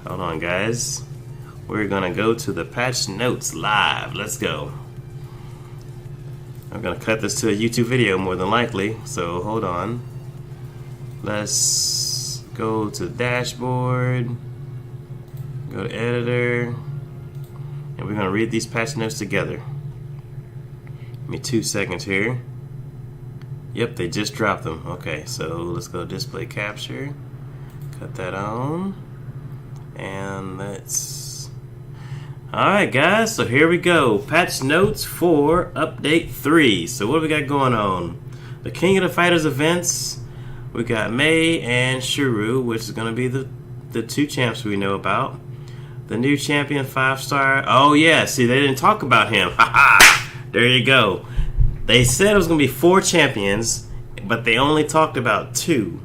Hold on, guys. We're gonna go to the patch notes live. Let's go. I'm gonna cut this to a YouTube video more than likely, so hold on. Let's go to the dashboard, go to editor, and we're gonna read these patch notes together. Give me 2 seconds here. Yep, they just dropped them. Okay, so let's go display capture. Cut that on. And let's... Alright guys, so here we go. Patch notes for update 3. So what do we got going on? The King of the Fighters events. We got Mei and Shuru, which is going to be the two champs we know about. The new champion 5-star. Oh yeah, see they didn't talk about him. Haha! There you go. They said it was going to be 4 champions, but they only talked about 2.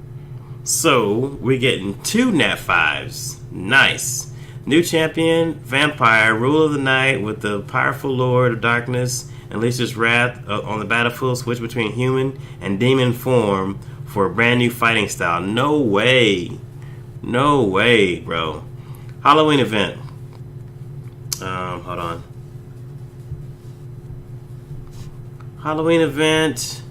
So, we're getting 2 Nat 5s. Nice. New champion, Vampire, Rule of the Night with the powerful Lord of Darkness and Lisa's Wrath on the battlefield. Switch between human and demon form for a brand new fighting style. No way. No way, bro. Halloween event. Hold on. Halloween event.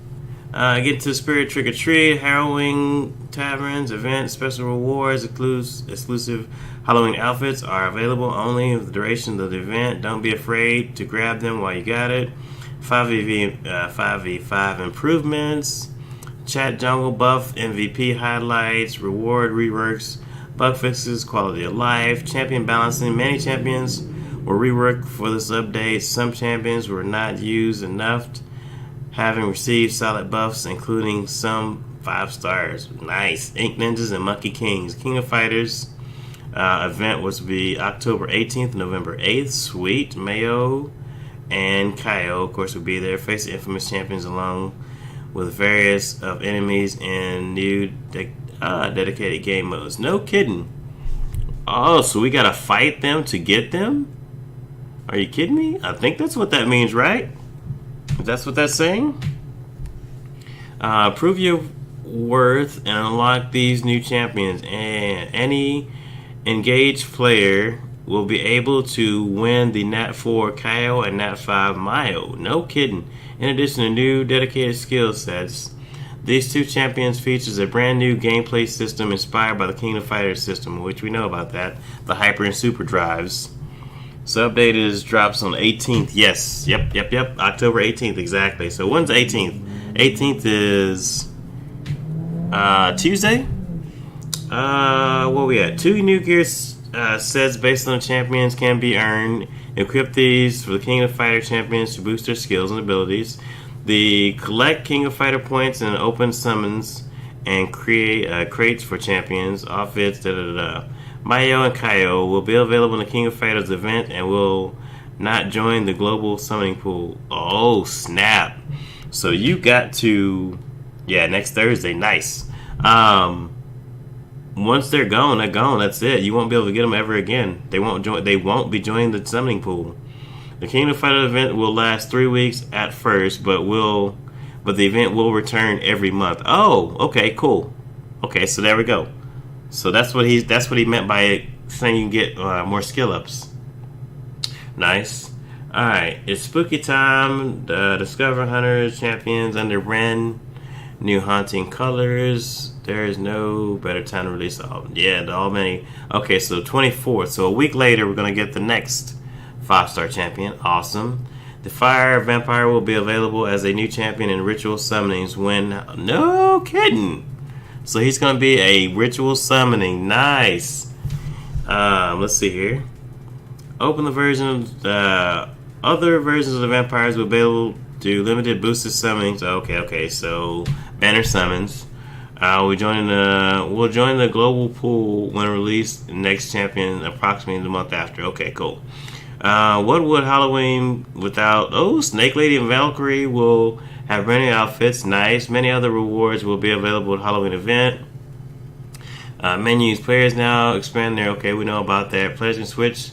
Get to Spirit Trick or Treat, Harrowing Taverns, event, special rewards, exclusive Halloween outfits are available only for the duration of the event. Don't be afraid to grab them while you got it. 5v5 improvements, chat jungle buff, MVP highlights, reward reworks, bug fixes, quality of life, champion balancing. Many champions were reworked for this update. Some champions were not used enough, having received solid buffs, including some 5 stars. Nice. Ink Ninjas and Monkey Kings. King of Fighters event was to be October 18th, November 8th. Sweet. Mayo and Kaio, of course, will be there. Face the infamous champions along with various of enemies in new dedicated game modes. No kidding. Oh, so we gotta fight them to get them? Are you kidding me? I think that's what that means, right? That's what that's saying? Prove your worth and unlock these new champions. And any engaged player will be able to win the Nat 4 Kaio and Nat 5 Mayo. No kidding. In addition to new dedicated skill sets, these 2 champions features a brand new gameplay system inspired by the King of Fighters system, which we know about that. The Hyper and Super Drives. So update drops on the 18th. Yes. Yep. October 18th, exactly. So when's the 18th? 18th is Tuesday. What we at? 2 new gear sets based on the champions can be earned. Equip these for the King of Fighter champions to boost their skills and abilities. The collect King of Fighter points and open summons and create crates for champions. Outfits. Mayo and Kaio will be available in the King of Fighters event and will not join the global summoning pool. Oh, snap. So you got to... Yeah, next Thursday. Nice. Once they're gone, they're gone. That's it. You won't be able to get them ever again. They won't be joining the summoning pool. The King of Fighters event will last 3 weeks at first, but the event will return every month. Oh, okay, cool. Okay, so there we go. So that's what he meant by saying you can get more skill ups. Nice. All right, it's spooky time. Discover hunters champions under brand new haunting colors. There is no better time to release all. Yeah, all many. Okay, so 24th. So a week later, we're gonna get the next 5-star champion. Awesome. The Fire Vampire will be available as a new champion in ritual summonings when... No kidding. So he's going to be a ritual summoning. Nice. Let's see here. Open the version of other versions of the vampires will be able to limited boosted summonings. Okay. So banner summons. We'll join the global pool when released. Next champion approximately the month after. Okay, cool. What would Halloween without... Oh, Snake Lady and Valkyrie will have brand new outfits. Nice. Many other rewards will be available at Halloween event. Menus. Players now expand there. Okay, we know about that. Players can switch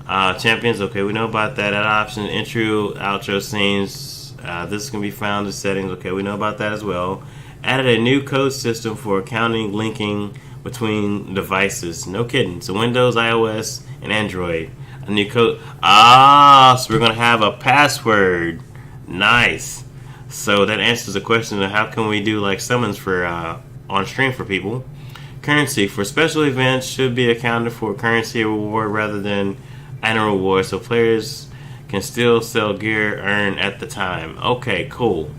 champions. Okay, we know about that. That option. Intro, outro scenes. This can be found in settings. Okay, we know about that as well. Added a new code system for accounting linking between devices. No kidding. So Windows, iOS, and Android. A new code. So we're going to have a password. Nice. So that answers the question of how can we do like summons for on stream for people. Currency for special events should be accounted for currency reward rather than annual reward, so players can still sell gear earned at the time. Okay, cool.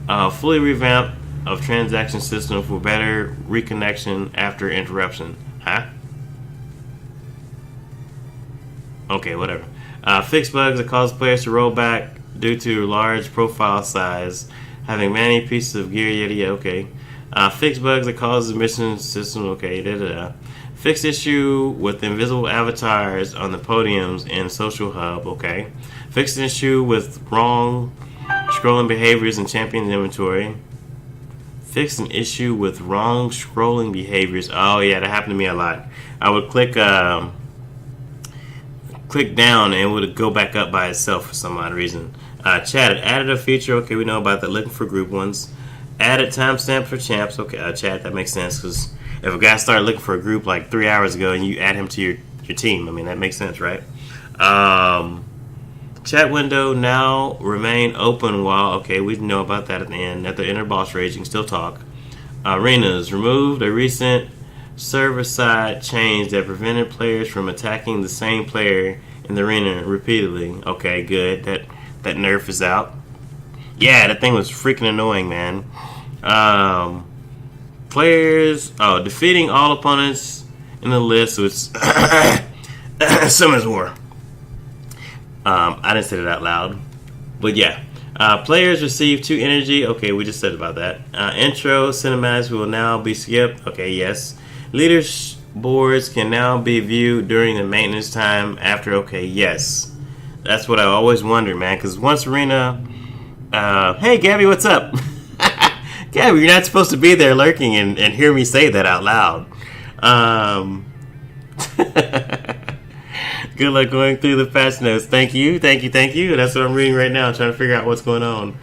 Fully revamped of transaction system for better reconnection after interruption. Huh? Okay, whatever. Fix bugs that cause players to roll back due to large profile size, having many pieces of gear. Yada yada. Okay. Fix bugs that cause the mission system. Okay. Da da da. Fix issue with invisible avatars on the podiums in Social Hub. Okay. Fix an issue with wrong scrolling behaviors in Champions inventory. Fix an issue with wrong scrolling behaviors. Oh yeah, that happened to me a lot. I would click down and it would go back up by itself for some odd reason. Chat added a feature. Okay, we know about that. Looking for group ones. Added timestamp for champs. Okay, chat, that makes sense because if a guy started looking for a group like 3 hours ago and you add him to your team, I mean that makes sense, right? Chat window now remain open while, okay, we know about that at the end. At the inner boss rage, you can still talk. Arenas removed a recent server-side change that prevented players from attacking the same player in the arena repeatedly. Okay, good. That nerf is out. Yeah, that thing was freaking annoying, man. Players, defeating all opponents in the list was Summoners War. I didn't say that out loud, but yeah. Players receive 2 energy. Okay, we just said about that. Intro cinematics will now be skipped. Okay, yes. Leaders boards can now be viewed during the maintenance time after. Okay, yes. That's what I always wondered, man. Because once Arena, hey Gabby, what's up? Gabby, you're not supposed to be there lurking and hear me say that out loud. Good luck going through the patch notes. Thank you. That's what I'm reading right now, trying to figure out what's going on.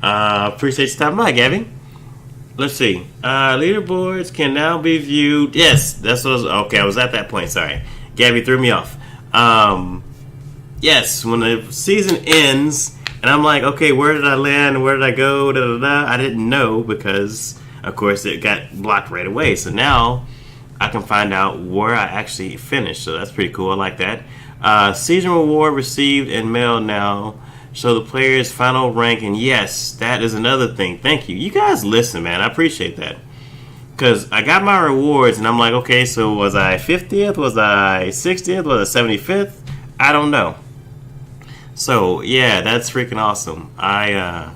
Appreciate you stopping by, Gabby. Let's see. Leaderboards can now be viewed. Yes, that's what I was. Okay, I was at that point. Sorry. Gabby threw me off. Yes, when the season ends, and I'm like, okay, where did I land? Where did I go? Da, da, da. I didn't know because, of course, it got blocked right away. So now I can find out where I actually finished. So that's pretty cool. I like that. Season reward received and mailed now. So the player's final rank, and yes, that is another thing. Thank you. You guys listen, man. I appreciate that. Because I got my rewards, and I'm like, okay, so was I 50th? Was I 60th? Was I 75th? I don't know. So, yeah, that's freaking awesome. I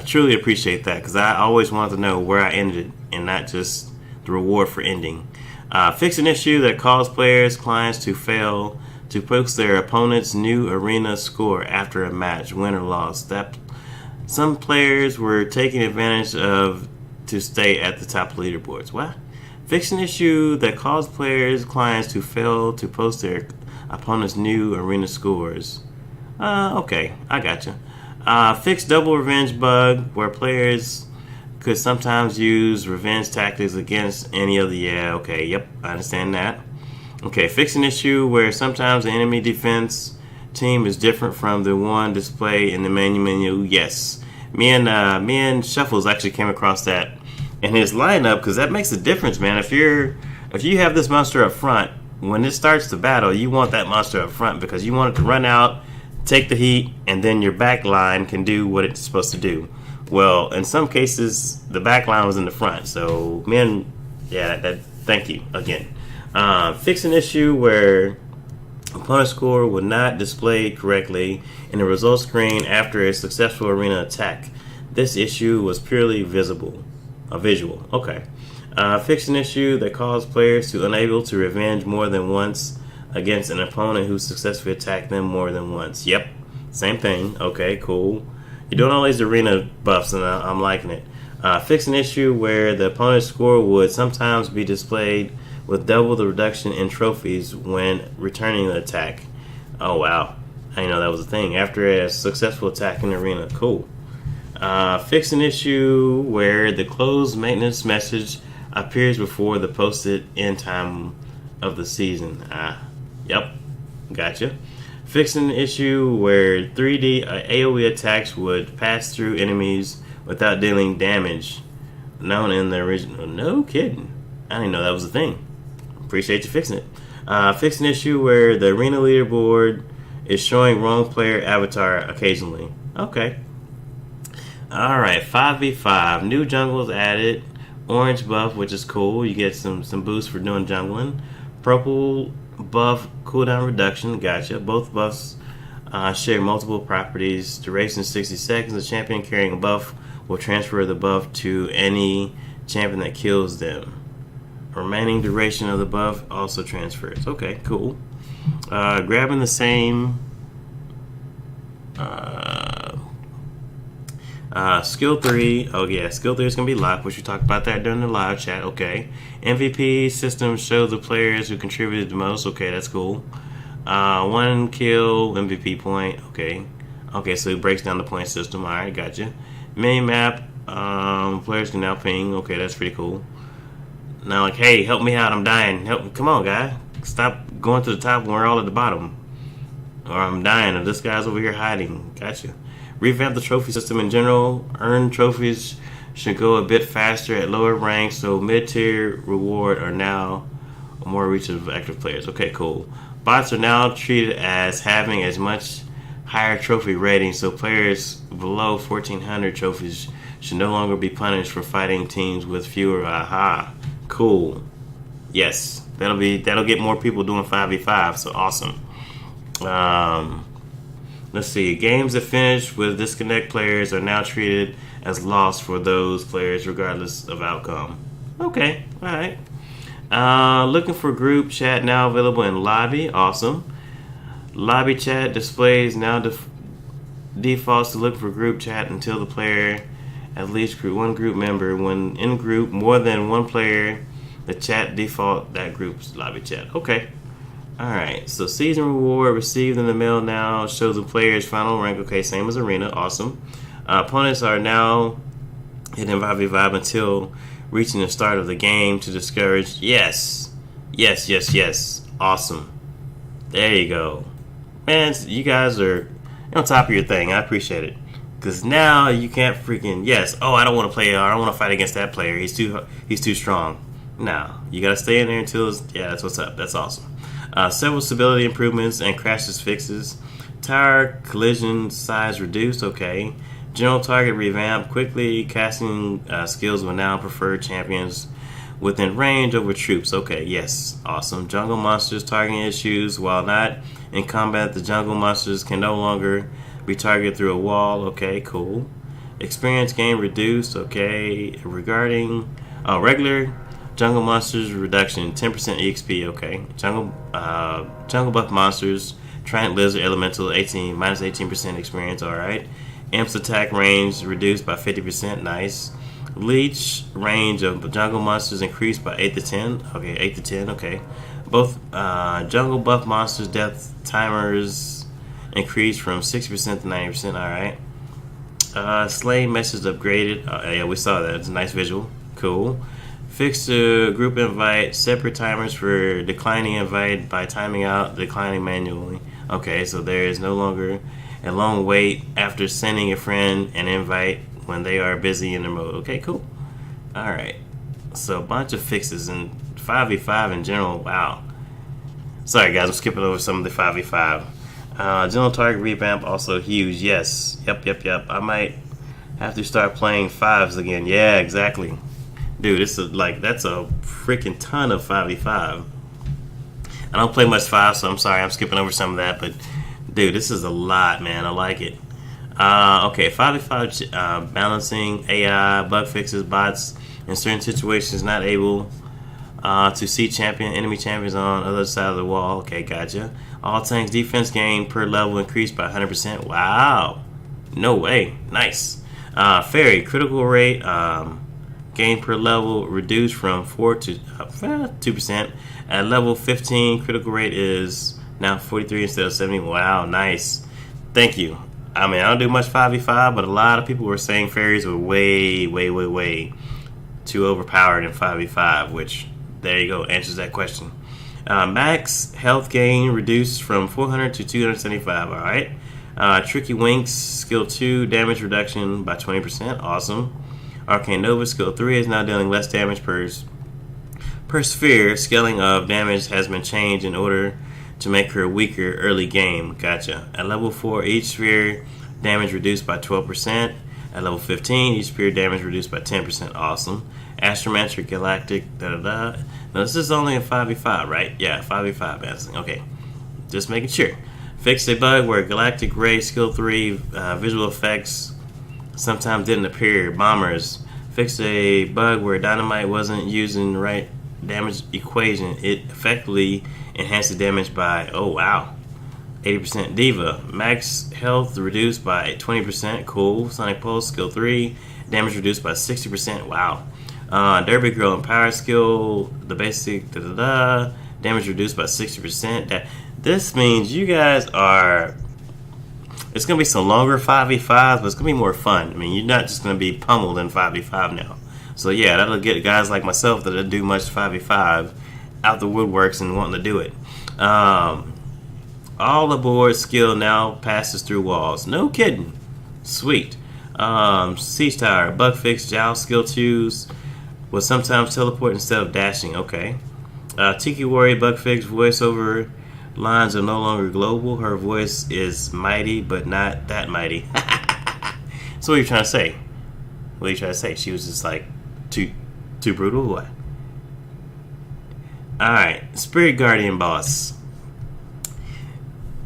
truly appreciate that, because I always wanted to know where I ended, and not just the reward for ending. Fix an issue that caused players, clients to fail to post their opponent's new arena score after a match, win or loss. That some players were taking advantage of to stay at the top of leaderboards. What? Fix an issue that caused players, clients to fail to post their opponent's new arena scores. Okay, I gotcha. Fix double revenge bug where players could sometimes use revenge tactics against any other. Yeah, okay, yep, I understand that. Okay, fix an issue where sometimes the enemy defense team is different from the one displayed in the menu. Yes, me and Shuffles actually came across that in his lineup because that makes a difference, man. If you have this monster up front, when it starts the battle, you want that monster up front because you want it to run out, take the heat, and then your back line can do what it's supposed to do. Well, in some cases, the back line was in the front. So, man, yeah, thank you again. Fix an issue where opponent score would not display correctly in the results screen after a successful arena attack. This issue was purely visual. Okay. Fix an issue that caused players to unable to revenge more than once against an opponent who successfully attacked them more than once. Yep, same thing. Okay, cool. You're doing all these arena buffs, and I'm liking it. Fix an issue where the opponent's score would sometimes be displayed with double the reduction in trophies when returning the attack. Oh, wow. I didn't know that was a thing. After a successful attack in the arena. Cool. Fix an issue where the closed maintenance message appears before the posted end time of the season. Yep, gotcha. Fixing an issue where 3D AoE attacks would pass through enemies without dealing damage, known in the original. No kidding. I didn't know that was a thing. Appreciate you fixing it. Fixing an issue where the arena leaderboard is showing wrong player avatar occasionally. Okay. Alright, 5v5. New jungles added. Orange buff, which is cool. You get some boost for doing jungling. Purple buff, cooldown reduction. Gotcha. Both buffs share multiple properties. Duration 60 seconds. The champion carrying a buff will transfer the buff to any champion that kills them. Remaining duration of the buff also transfers. Okay, cool. Grabbing the same skill 3. Oh yeah, skill 3 is going to be locked, which we talked about that during the live chat. Okay. MVP system shows the players who contributed the most. Okay, that's cool. 1 kill MVP point. Okay. Okay, so it breaks down the point system. Alright, gotcha. Mini map. Players can now ping. Okay, that's pretty cool. Now, like, hey, help me out. I'm dying. Come on, guy. Stop going to the top when we're all at the bottom. Or I'm dying, or this guy's over here hiding. Gotcha. Revamp the trophy system in general. Earned trophies should go a bit faster at lower ranks, so mid-tier reward are now more reachable for active players. Okay, cool. Bots are now treated as having as much higher trophy rating, so players below 1400 trophies should no longer be punished for fighting teams with fewer. Aha. Cool. Yes. That'll get more people doing 5v5, so awesome. Let's see. Games that finish with disconnect players are now treated as lost for those players regardless of outcome. Okay. Alright. Looking for group chat now available in lobby. Awesome. Lobby chat displays now defaults to look for group chat until the player at least one group member. When in group more than one player, the chat default that group's lobby chat. Okay. Alright, so season reward received in the mail now shows the player's final rank. Okay, same as arena. Awesome. Opponents are now hitting 5v5 until reaching the start of the game to discourage. Yes. Yes, yes, yes. Awesome. There you go. Man, you guys are on top of your thing. I appreciate it. Because now you can't freaking, yes, oh, I don't want to play, I don't want to fight against that player. He's too strong. No, you got to stay in there until, yeah, that's what's up. That's awesome. Several stability improvements and crashes fixes. Tire collision size reduced. Okay. General target revamped. Quickly casting skills will now prefer champions within range over troops. Okay, yes. Awesome. Jungle monsters targeting issues. While not in combat, the jungle monsters can no longer be targeted through a wall. Okay, cool. Experience gain reduced. Okay. Regarding regular jungle monsters reduction 10% EXP. Okay. Jungle buff monsters, Trident Lizard Elemental minus 18% experience. Alright. Imp's attack range reduced by 50%. Nice. Leech range of jungle monsters increased by 8 to 10. Okay, 8 to 10. Okay. Both jungle buff monsters death timers increased from 60% to 90%. Alright. Slay message upgraded. Yeah, we saw that. It's a nice visual. Cool. Fix the group invite. Separate timers for declining invite by timing out declining manually. Okay, so there is no longer a long wait after sending a friend an invite when they are busy in their mode. Okay, cool. Alright. So a bunch of fixes in 5v5 in general. Wow. Sorry guys, I'm skipping over some of the 5v5. General target revamp also huge. Yes. Yep. I might have to start playing 5s again. Yeah, exactly. Dude, that's a freaking ton of 5v5. I don't play much 5, so I'm sorry I'm skipping over some of that, but dude, this is a lot, man. I like it. Okay, 5v5 balancing, AI, bug fixes, bots in certain situations not able to see enemy champions on the other side of the wall. Okay, gotcha. All tanks defense gain per level increased by 100%. Wow. No way. Nice. Fairy, critical rate gain per level reduced from 4 to 2%. At level 15, critical rate is now 43 instead of 70. Wow, nice. Thank you. I mean, I don't do much 5v5, but a lot of people were saying fairies were way too overpowered in 5v5, which, there you go, answers that question. Max health gain reduced from 400 to 275, alright. Tricky Winks, skill 2, damage reduction by 20%, awesome. Arcane Nova, skill 3, is now dealing less damage per sphere. Scaling of damage has been changed in order to make her weaker early game. Gotcha. At level 4, each sphere damage reduced by 12%. At level 15, each sphere damage reduced by 10%. Awesome. Astromancer, Galactic, da-da-da. Now, this is only a 5v5, right? Yeah, 5v5 balancing. Okay. Just making sure. Fixed a bug where Galactic Ray, skill 3, visual effects sometimes didn't appear. Bombers. Fixed a bug where Dynamite wasn't using the right damage equation. It effectively enhanced the damage by, oh wow, 80%. Diva, max health reduced by 20%. Cool. Sonic Pulse, skill 3, damage reduced by 60%. Wow. Derby Girl and Power skill, the basic, damage reduced by 60%. This means you guys are, it's going to be some longer 5v5s, but it's going to be more fun. I mean, you're not just going to be pummeled in 5v5 now. So yeah, that'll get guys like myself that don't do much 5v5 out the woodworks and wanting to do it. All aboard skill now passes through walls. No kidding. Sweet. Siege Tower, bug fix, Joust, skill 2s will sometimes teleport instead of dashing. Okay. Tiki Warrior, bug fix, voiceover lines are no longer global. Her voice is mighty, but not that mighty. So what are you trying to say? What are you trying to say? She was just like too brutal? What? Alright, Spirit Guardian boss.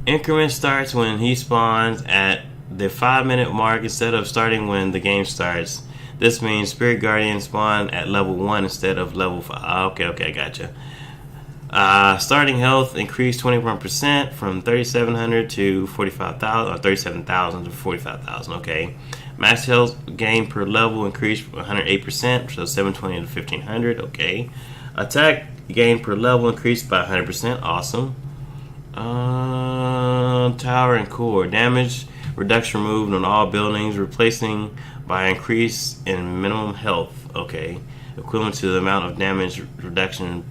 Increment starts when he spawns at the 5-minute mark instead of starting when the game starts. This means Spirit Guardian spawn at level 1 instead of level 5. Okay, gotcha. Starting health increased 21% from 3,700 to 45,000, or 37,000 to 45,000. Okay. Max health gain per level increased 108%, so 720 to 1,500. Okay. Attack gain per level increased by 100%. Awesome. Tower and core damage reduction removed on all buildings, replacing by increase in minimum health. Okay. Equivalent to the amount of damage reduction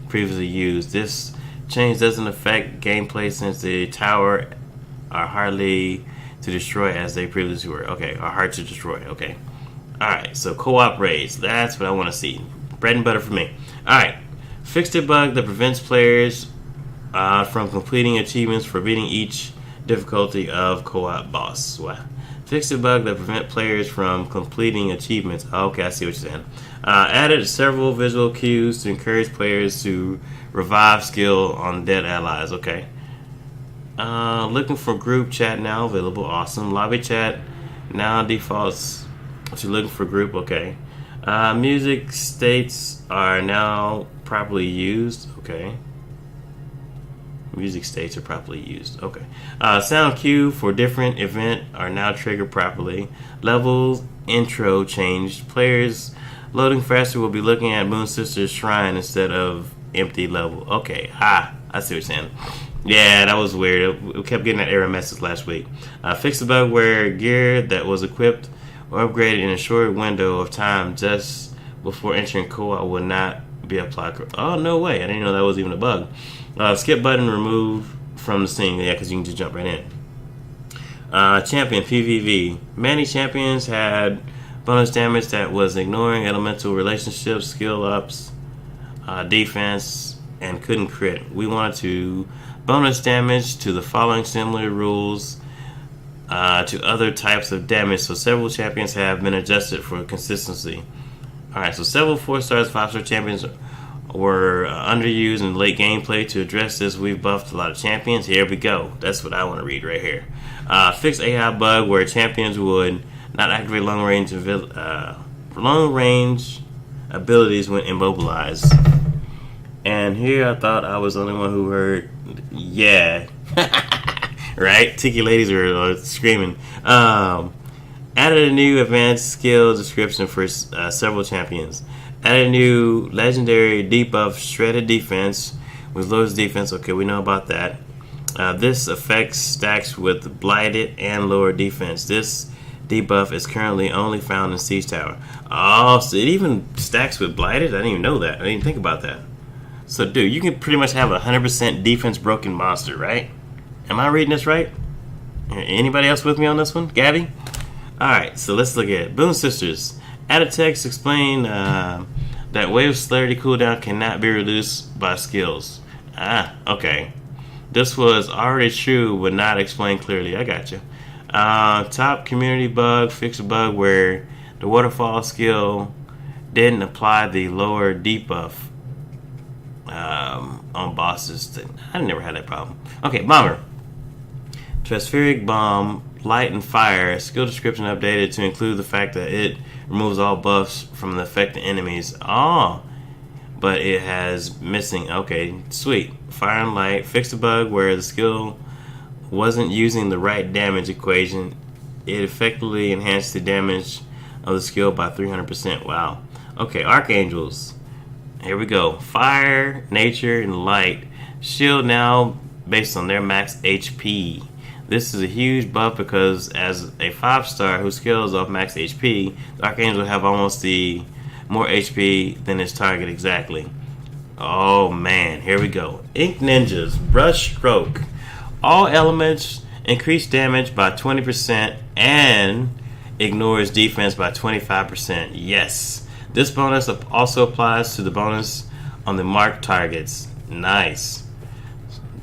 previously used. This change doesn't affect gameplay since the tower are hardly to destroy as they previously were. Okay, are hard to destroy. Okay. Alright, so co-op raids. That's what I want to see. Bread and butter for me. Alright. Fixed a bug that prevents players from completing achievements for beating each difficulty of co-op boss. Wow. Fixed a bug that prevents players from completing achievements. Okay, I see what you're saying. Added several visual cues to encourage players to revive skill on dead allies. Okay. Looking for group chat now available. Awesome. Lobby chat now defaults to looking for group. Okay. Music states are now properly used. Okay. Music states are properly used. Okay. Sound cue for different event are now triggered properly. Levels intro changed. Players loading faster will be looking at Moon Sister's shrine instead of empty level. Okay. I see what you're saying. Yeah, that was weird. We kept getting that error message last week. Fix the bug where gear that was equipped or upgraded in a short window of time just before entering co-op will not be applied. Oh, no way. I didn't know that was even a bug. Skip button removed from the scene. Yeah, because you can just jump right in. Champion PvV. Many champions had bonus damage that was ignoring elemental relationships, skill ups, defense, and couldn't crit. We wanted to bonus damage to the following similar rules to other types of damage, so several champions have been adjusted for consistency. Alright, so several 4-star, 5-star champions were underused in late gameplay. To address this, we've buffed a lot of champions. Here we go. That's what I want to read right here. Fix AI bug where champions would not activate long range abilities when immobilized. And here I thought I was the only one who heard, yeah. Right? Tiki ladies are screaming. Added a new advanced skill description for several champions. Added a new legendary debuff, shredded defense, with lowest defense. Okay, we know about that. This effect stacks with blighted and lower defense. This debuff is currently only found in Siege Tower. Oh, so it even stacks with Blighted? I didn't even know that. I didn't even think about that. So, dude, you can pretty much have a 100% defense broken monster, right? Am I reading this right? Anybody else with me on this one? Gabby? Alright, so let's look at it. Boon Sisters. Added text explain that wave celerity cooldown cannot be reduced by skills. Ah, okay. This was already true, but not explained clearly. I got you. Top community bug. Fix a bug where the waterfall skill didn't apply the lower debuff on bosses. I never had that problem. Okay, Bomber. Transpheric Bomb, Light and Fire. Skill description updated to include the fact that it removes all buffs from the affected enemies. Oh, but it has missing. Okay, sweet. Fire and Light. Fix the bug where the skill wasn't using the right damage equation. It effectively enhanced the damage of the skill by 300%. Wow. Okay, Archangels. Here we go. Fire, Nature, and Light. Shield now based on their max HP. This is a huge buff because as a 5-star who scales off max HP, the Archangel will have almost the more HP than its target exactly. Oh man, here we go. Ink Ninjas, Brush Stroke. All elements increase damage by 20% and ignores defense by 25%. Yes. This bonus also applies to the bonus on the marked targets. Nice.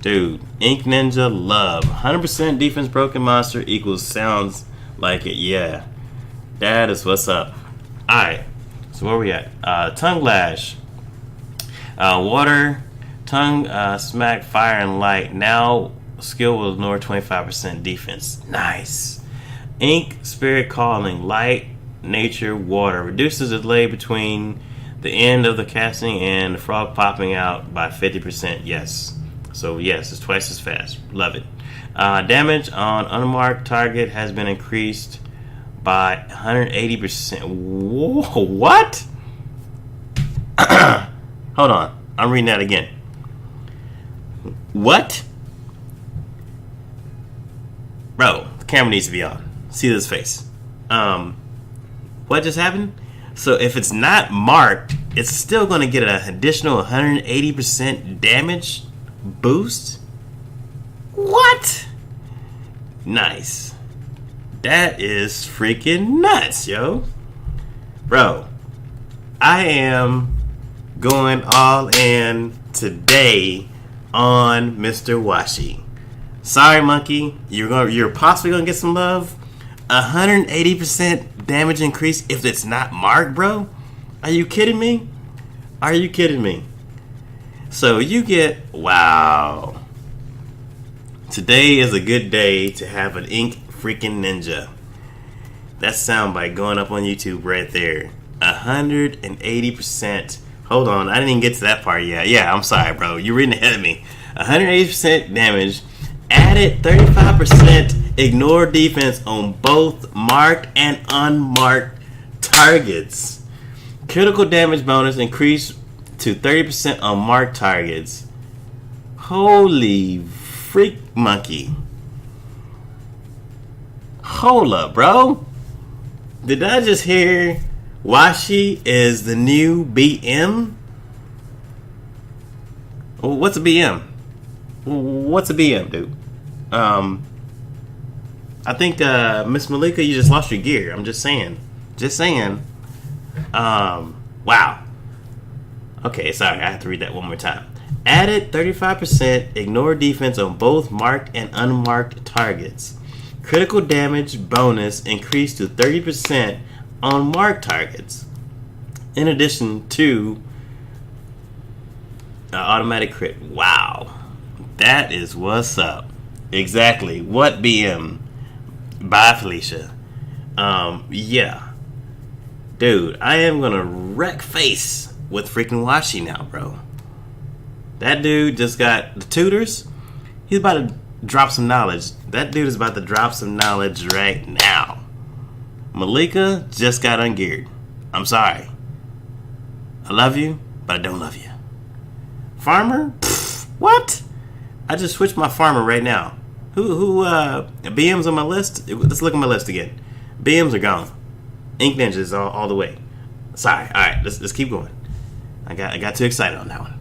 Dude, Ink Ninja love. 100% defense broken monster equals sounds like it. Yeah. That is what's up. Alright. So where we at? Tongue Lash. Water, Tongue, Smack, Fire, and Light. Now skill will ignore 25% defense. Nice. Ink, Spirit Calling. Light, Nature, Water. Reduces the delay between the end of the casting and the frog popping out by 50%. Yes. So yes, it's twice as fast. Love it. Damage on unmarked target has been increased by 180%. Whoa, what? Hold on. I'm reading that again. What? Bro, the camera needs to be on. See this face. What just happened? So if it's not marked, it's still going to get an additional 180% damage boost? What? Nice. That is freaking nuts, yo. Bro, I am going all in today on Mr. Washi. Sorry, Monkey. You're possibly gonna get some love. 180% damage increase if it's not marked, bro. Are you kidding me? Are you kidding me? So you get, wow. Today is a good day to have an Ink freaking Ninja. That soundbite going up on YouTube right there. 180%. Hold on, I didn't even get to that part yet. Yeah, I'm sorry, bro. You're reading ahead of me. 180% damage. Added 35% ignore defense on both marked and unmarked targets. Critical damage bonus increased to 30% on marked targets. Holy freak monkey. Hold up, bro. Did I just hear Washi is the new BM? What's a BM? What's a BM, dude? I think Miss Malika, you just lost your gear. I'm just saying. Just saying. Wow. Okay, sorry, I have to read that one more time. Added 35% ignore defense on both marked and unmarked targets. Critical damage bonus increased to 30% on marked targets. In addition to automatic crit. Wow. That is what's up. Exactly. What BM? Bye, Felicia. Yeah. Dude, I am gonna wreck face with freaking Washi now, bro. That dude just got the tutors. He's about to drop some knowledge. That dude is about to drop some knowledge right now. Malika just got ungeared. I'm sorry. I love you, but I don't love you. Farmer? Pfft, what? I just switched my farmer right now. Who BM's on my list? Let's look at my list again. BMs are gone. Ink Ninjas all the way. Sorry. All right, let's keep going. I got too excited on that one.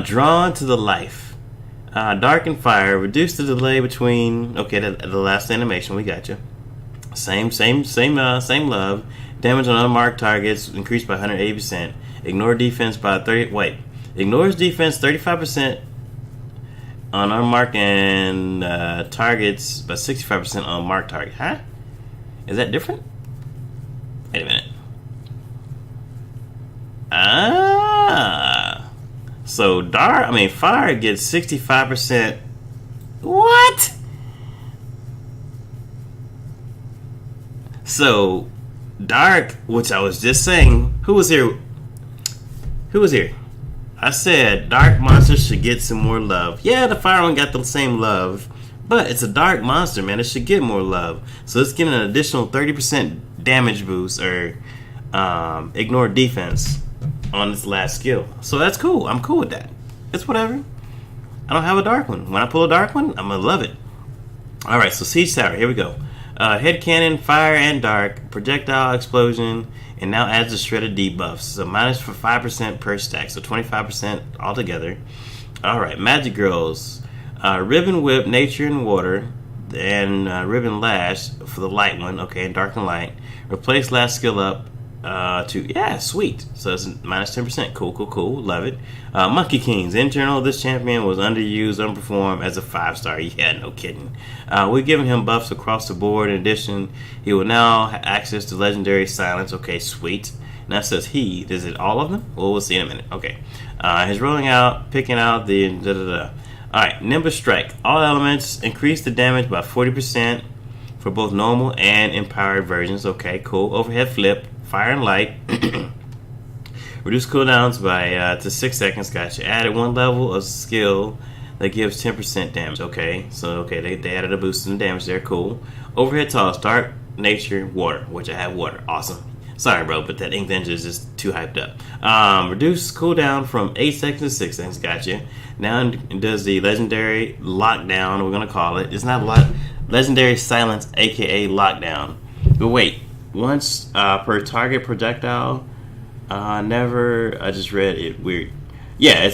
Drawn to the Life. Dark and Fire. Reduce the delay between. Okay, the last animation. We got you. Same love. Damage on unmarked targets increased by 180%. Ignore defense by 30. Wait. Ignores defense 35% on unmarked and targets by 65% on marked target. Huh? Is that different? Wait a minute. So Fire gets 65%. What? So Dark, which I was just saying, who was here? I said Dark monsters should get some more love. Yeah, the Fire one got the same love, but it's a Dark monster, man. It should get more love. So it's getting an additional 30% damage boost or ignore defense on its last skill. So that's cool. I'm cool with that. It's whatever. I don't have a Dark one. When I pull a Dark one, I'm gonna love it. All right, so Siege Tower. Here we go. Head cannon, fire and dark, projectile explosion, and now adds a shred of debuffs. So minus for 5% per stack, so 25% altogether. All right, Magic Girls, Ribbon Whip, Nature and Water, and Ribbon Lash for the light one. Okay, and dark and light. Replace last skill up sweet. So it's minus 10%. Cool. Love it. Monkey Kings. Internal, this champion was underused, underperformed as a 5-star. Yeah, no kidding. We're giving him buffs across the board. In addition, he will now have access to legendary silence. Okay, sweet. Now it says he. Is it all of them? Well, we'll see in a minute. Okay. He's rolling out, picking out the Alright, Nimbus Strike. All elements increase the damage by 40% for both normal and empowered versions. Okay, cool. Overhead Flip. Fire and light. Reduce cooldowns by to 6 seconds. Gotcha. Added one level of skill that gives 10% damage. Okay, so they added a boost in damage there. Cool. Overhead toss. Dark, nature, water. Which I have water. Awesome. Sorry, bro, but that Ink Ninja is just too hyped up. Reduce cooldown from 8 seconds to 6 seconds. Gotcha. Now it does the legendary lockdown. We're gonna call it. It's not legendary silence, aka lockdown. But wait. Once per target projectile. I just read it weird. Yeah,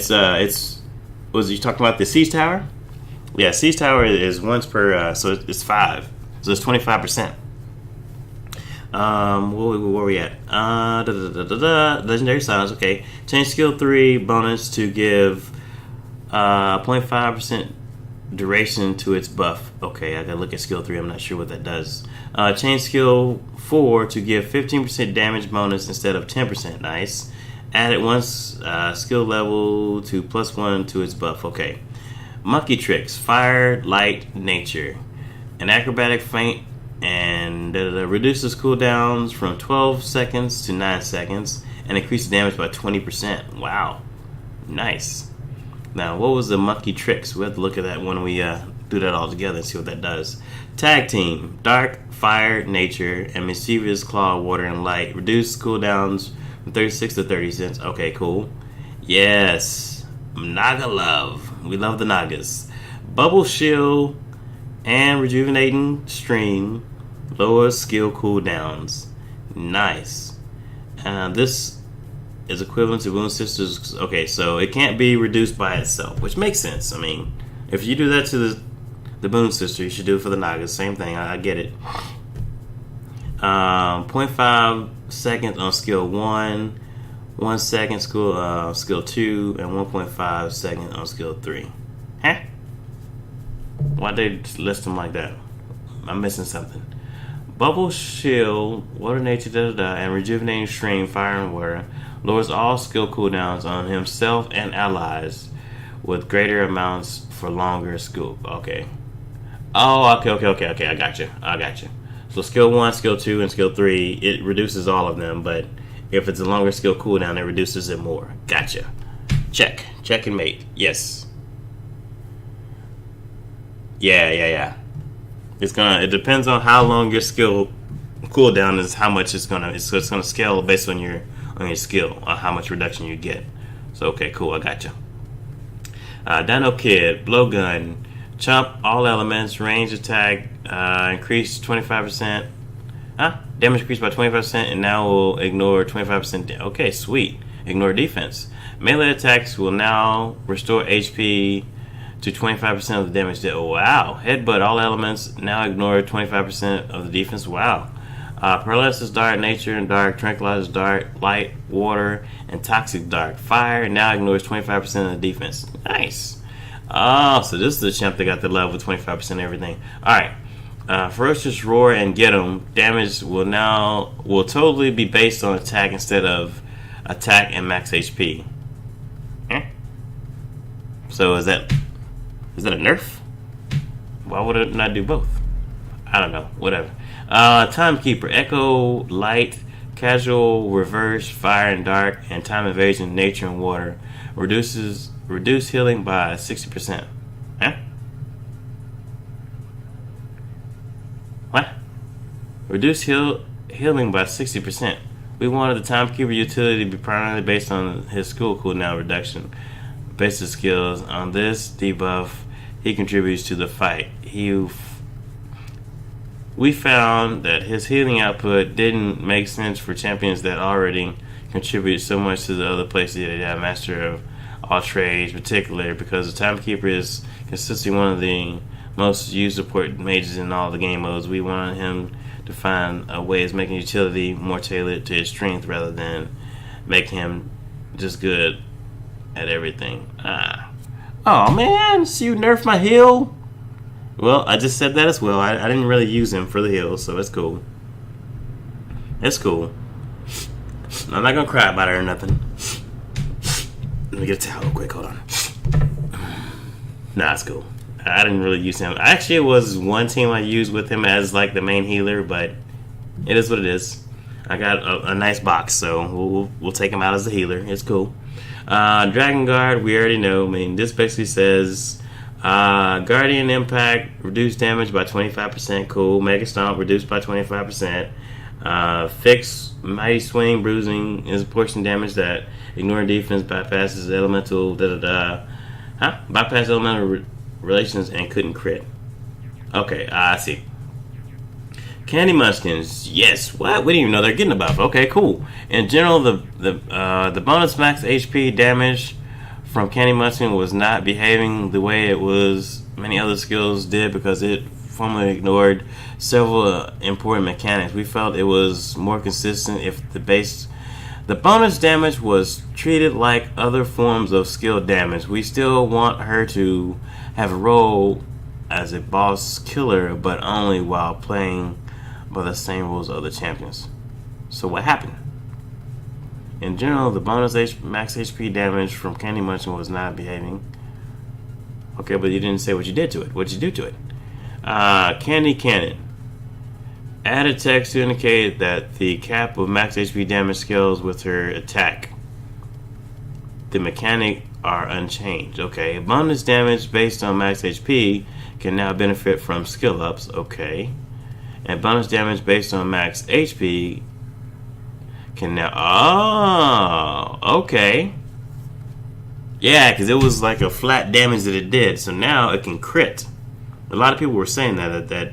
was you talking about the Siege Tower? Yeah, Siege Tower is once per, so it's 5. So it's 25%. Where were we at? Legendary Silence, okay. Change skill 3 bonus to give 0.5% duration to its buff. Okay, I gotta look at skill 3. I'm not sure what that does. Change skill 4 to give 15% damage bonus instead of 10%. Nice. Add it once skill level to +1 to its buff. Okay. Monkey Tricks. Fire, light, nature. An acrobatic feint and reduces cooldowns from 12 seconds to 9 seconds and increases damage by 20%. Wow. Nice. Now, what was the Monkey Tricks? We'll have to look at that when we do that all together and see what that does. Tag Team. Dark, Fire, Nature, and Mischievous Claw, Water, and Light. Reduce cooldowns from 36 to 30 cents. Okay, cool. Yes. Naga Love. We love the Nagas. Bubble Shield and Rejuvenating Stream. Lower skill cooldowns. Nice. This is equivalent to Boon Sisters. Okay, so it can't be reduced by itself, which makes sense. I mean, if you do that to the Boon Sister, you should do it for the Nagas. Same thing. I get it. 0.5 seconds on skill 1, 1 second skill 2, and 1.5 seconds on skill 3. Huh? Why'd they list them like that? I'm missing something. Bubble Shield, Water Nature, and Rejuvenating Stream, Fire and Water lowers all skill cooldowns on himself and allies with greater amounts for longer skill. Okay. Oh, okay. I got you. So skill 1, skill 2, and skill 3, it reduces all of them, but if it's a longer skill cooldown, it reduces it more. Gotcha. Check and mate. Yes. Yeah. It depends on how long your skill cooldown is, how much it's gonna scale based on your skill, on how much reduction you get. So okay, cool, I got you. Dino Kid, Blowgun, Chump, all elements, range attack, increase 25%. Damage increased by 25% and now will ignore 25%. Okay, sweet. Ignore defense. Melee attacks will now restore HP to 25% of the damage. Wow. Headbutt all elements. Now ignore 25% of the defense. Wow. Paralysis Dart, Nature and Dark, Tranquilizer Dart, Light, Water, and Toxic Dart. Fire now ignores 25% of the defense. Nice. Oh, so this is the champ that got the level with 25% everything. Alright. Ferocious Roar and Get 'em. Damage will totally be based on attack instead of attack and max HP. So is that a nerf? Why would it not do both? I don't know. Whatever. Timekeeper, Echo, Light, Casual, Reverse, Fire and Dark, and Time Evasion, Nature and Water. Reduce healing by 60%. What? Reduce healing by 60%. We wanted the Timekeeper utility to be primarily based on his skill cooldown reduction. Based his skills on this debuff, he contributes to the fight. We found that his healing output didn't make sense for champions that already contribute so much to the other places that have Master of all trades, particularly because the Timekeeper is consistently one of the most used support mages in all the game modes. We wanted him to find a way of making utility more tailored to his strength rather than make him just good at everything. Oh man, so you nerfed my heal? Well, I just said that as well. I didn't really use him for the heal, so it's cool. It's cool. I'm not gonna cry about it or nothing. Let me get a towel real quick, hold on. Nah, it's cool. I didn't really use him. Actually, it was one team I used with him as like the main healer, but it is what it is. I got a nice box, so we'll take him out as a healer. It's cool. Dragon Guard, we already know. I mean, this basically says Guardian Impact, reduced damage by 25%. Cool. Mega Stomp, reduced by 25%. Fix, Mighty Swing, bruising is a portion damage that ignoring defense bypasses elemental bypass elemental relations and couldn't crit. Okay, I see. Candy Munchkins, yes. What? We didn't even know they're getting a buff. Okay, cool. In general, the bonus max HP damage from Candy Munchkin was not behaving the way it was many other skills did because it formerly ignored several important mechanics. We felt it was more consistent if the bonus damage was treated like other forms of skill damage. We still want her to have a role as a boss killer, but only while playing by the same rules of other champions. So what happened? In general, the bonus max HP damage from Candy Munchkin was not behaving. Okay, but you didn't say what you did to it. What did you do to it? Candy Cannon. Added text to indicate that the cap of max HP damage scales with her attack. The mechanic are unchanged. Okay, bonus damage based on max HP can now benefit from skill ups. Okay, and bonus damage based on max HP can now. Oh, okay. Yeah, because it was like a flat damage that it did, so now it can crit. A lot of people were saying that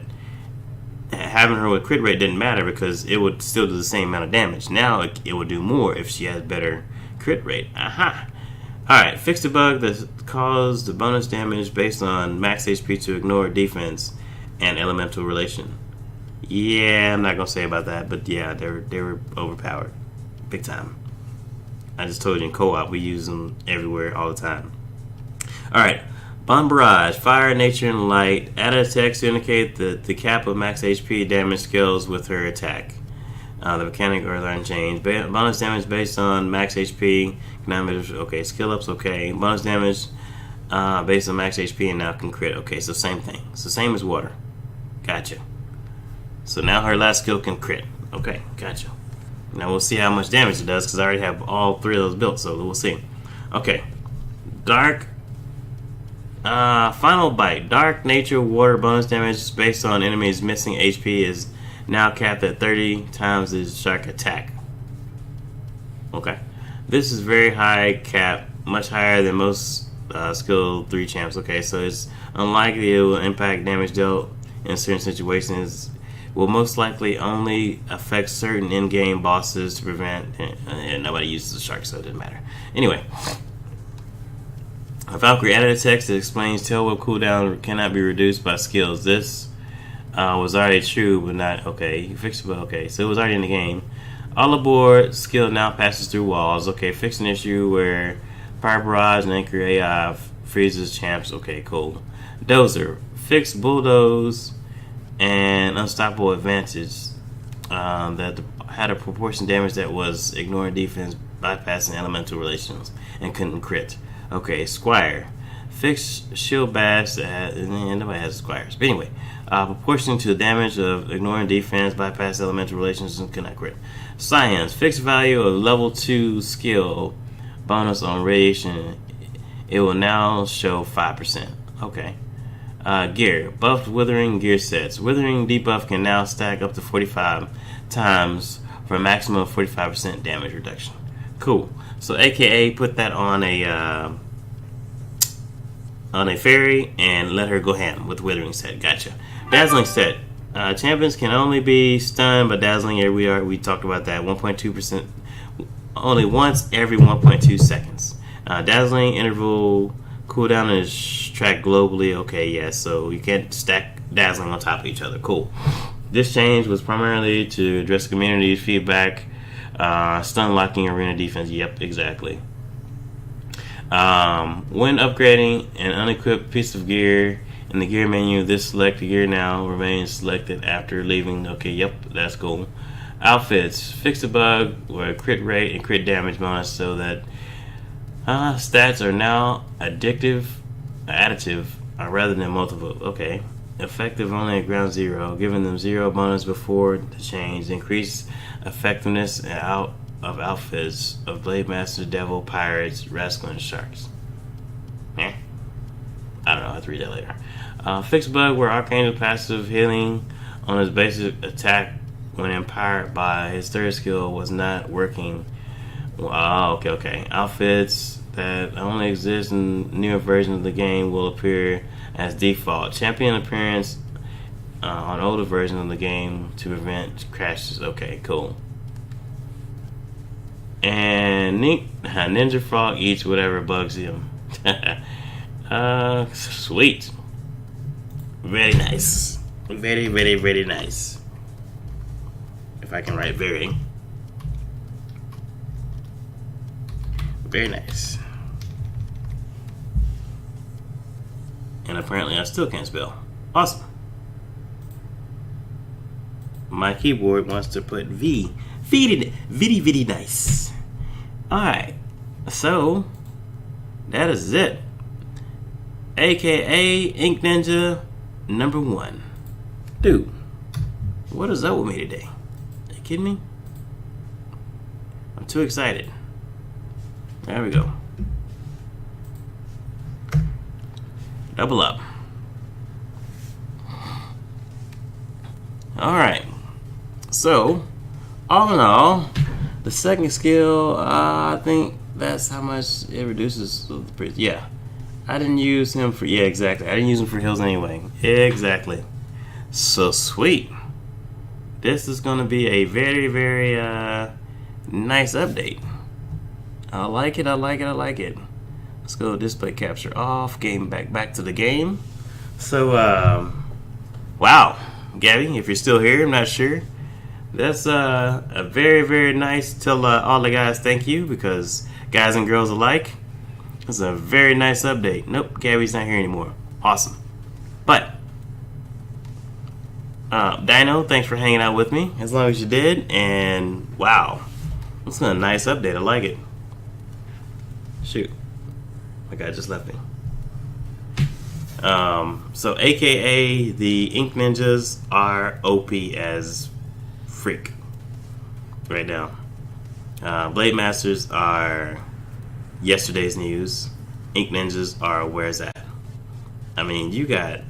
having her with crit rate didn't matter because it would still do the same amount of damage. Now it would do more if she has better crit rate. Aha. Alright, fix the bug that caused the bonus damage based on max HP to ignore defense and elemental relation. Yeah, I'm not going to say about that, but yeah, they were overpowered. Big time. I just told you in co-op we use them everywhere all the time. Alright, Bomb Barrage, Fire, Nature, and Light. Added a text to indicate that the cap of max HP damage scales with her attack. The mechanic are unchanged. Bonus damage based on max HP. Okay, skill ups. Okay, bonus damage based on max HP and now can crit. Okay, so same thing. So same as water. Gotcha. So now her last skill can crit. Okay, gotcha. Now we'll see how much damage it does because I already have all three of those built. So we'll see. Okay, Dark. Final Bite. Dark, Nature, Water bonus damage based on enemies missing HP is now capped at 30 times the shark attack. Okay. This is very high cap, much higher than most skill 3 champs. Okay, so it's unlikely it will impact damage dealt in certain situations. will most likely only affect certain in-game bosses to prevent. And nobody uses the shark, so it didn't matter. Anyway, Valkyrie added a text that explains tail whip cooldown cannot be reduced by skills. This was already true, but not okay. You fixed it, but okay. So it was already in the game. All aboard skill now passes through walls. Okay, fix an issue where Fire Barrage and Anchor AI freezes champs. Okay, cool. Dozer fix bulldoze and unstoppable advantage that had a proportion damage that was ignoring defense, bypassing elemental relations, and couldn't crit. Okay, Squire fix shield bash that and nobody has squires. But anyway, proportion to the damage of ignoring defense, bypass elemental relations, and cannot crit. Science fixed value of level 2 skill bonus on radiation. It will now show 5%. Okay. Gear buffed withering gear sets. Withering debuff can now stack up to 45 times for a maximum of 45% damage reduction. Cool. So AKA put that on a fairy and let her go ham with withering set. Gotcha. Dazzling set. Champions can only be stunned by dazzling. Here we talked about that. 1.2%. Only once every 1.2 seconds. Dazzling interval cooldown is tracked globally. Okay, yeah. So you can't stack dazzling on top of each other. Cool. This change was primarily to address community feedback. Stun locking arena defense. Yep, exactly. When upgrading an unequipped piece of gear in the gear menu, this select gear now remains selected after leaving. Okay, yep, that's cool. Outfits. Fix a bug where crit rate and crit damage bonus so that stats are now additive rather than multiple. Okay. Effective only at ground zero, giving them 0 bonus before the change. Increase effectiveness of outfits of Blade Master, Devil, Pirates, Rascal, and Sharks. I don't know, I'll have to read that later. Fix bug where Archangel passive healing on his basic attack when empowered by his third skill was not working. Okay. Outfits that only exist in newer versions of the game will appear as default. Champion appearance on older versions of the game to prevent crashes. Okay, cool. And Ninja Frog eats whatever bugs him. Sweet. Very nice. Very, very, very nice. If I can write very. Very nice. And apparently I still can't spell. Awesome. My keyboard wants to put V. Very nice. Alright. So, that is it. AKA Ink Ninja number 1. Dude, what is up with me today? Are you kidding me? I'm too excited. There we go. Double up. Alright. So, all in all, the second skill, I think that's how much it reduces the priest. Yeah. I didn't use him for... Yeah, exactly. I didn't use him for heals anyway. Exactly. So, sweet. This is going to be a very, very nice update. I like it. Let's go display capture off. Game back to the game. So, wow. Gabby, if you're still here, I'm not sure. That's a very, very nice. Tell all the guys thank you, because guys and girls alike, it's a very nice update. Nope, Gabby's not here anymore. Awesome. But, Dino, thanks for hanging out with me as long as you did. And, wow. It's a nice update. I like it. Shoot. My guy just left me. So AKA the Ink Ninjas are OP as freak right now. Blade Masters are yesterday's news. Ink Ninjas are where's that? I mean, you got